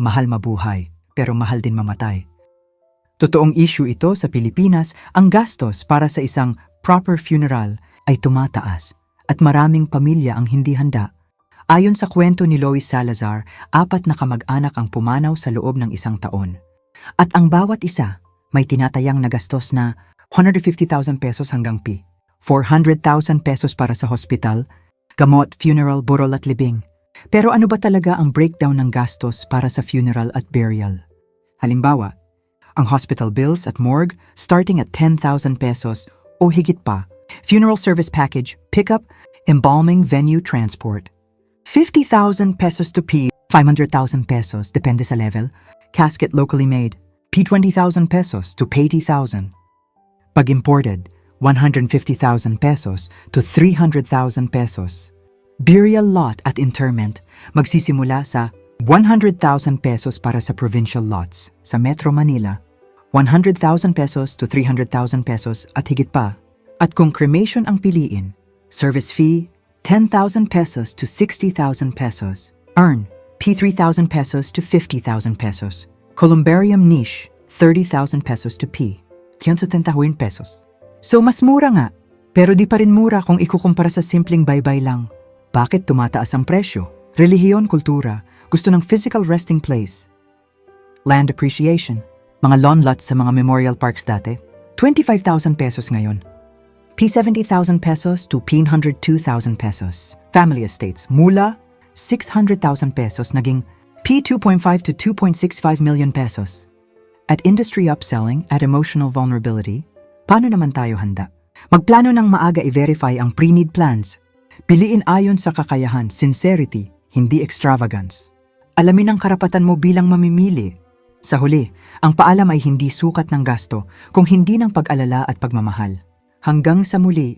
mahal mabuhay, pero mahal din mamatay. Totoong issue ito sa Pilipinas, ang gastos para sa isang proper funeral ay tumataas at maraming pamilya ang hindi handa. Ayon sa kwento ni Lois Salazar, 4 na kamag-anak ang pumanaw sa loob ng 1 taon. At ang bawat isa may tinatayang nagastos na 150,000 pesos hanggang 400,000 pesos para sa hospital, gamot, funeral, burol at libing. Pero ano ba talaga ang breakdown ng gastos para sa funeral at burial? Halimbawa, ang hospital bills at morgue starting at 10,000 pesos o higit pa. Funeral service package, pickup, embalming, venue, transport. 50,000 pesos to 500,000 pesos, depende sa level. Casket locally made, 20,000 pesos to 80,000. Pag imported, 150,000 pesos to 300,000 pesos. Burial lot at interment magsisimula sa 100,000 pesos para sa provincial lots. Sa Metro Manila, 100,000 pesos to 300,000 pesos at higit pa. At kung cremation ang piliin, service fee, 10,000 pesos to 60,000 pesos. Urn, P3,000 pesos to 50,000 pesos. Columbarium niche, 30,000 pesos to 170,000 pesos. So mas mura nga, pero di pa rin mura kung ikukumpara sa simpleng bye-bye lang. Bakit tumataas ang presyo? Relihiyon, kultura, gusto ng physical resting place. Land appreciation, mga lawn lots sa mga memorial parks dati, 25,000 pesos ngayon. P70,000 pesos to 102,000 pesos. Family estates, mula 600,000 pesos naging P2.5 to 2.65 million pesos. At industry upselling at emotional vulnerability, paano naman tayo handa? Magplano ng maaga i-verify ang pre-need plans. Piliin ayon sa kakayahan, sincerity, hindi extravagance. Alamin ang karapatan mo bilang mamimili. Sa huli, ang paalam ay hindi sukat ng gasto kung hindi ng pag-alala at pagmamahal. Hanggang sa muli.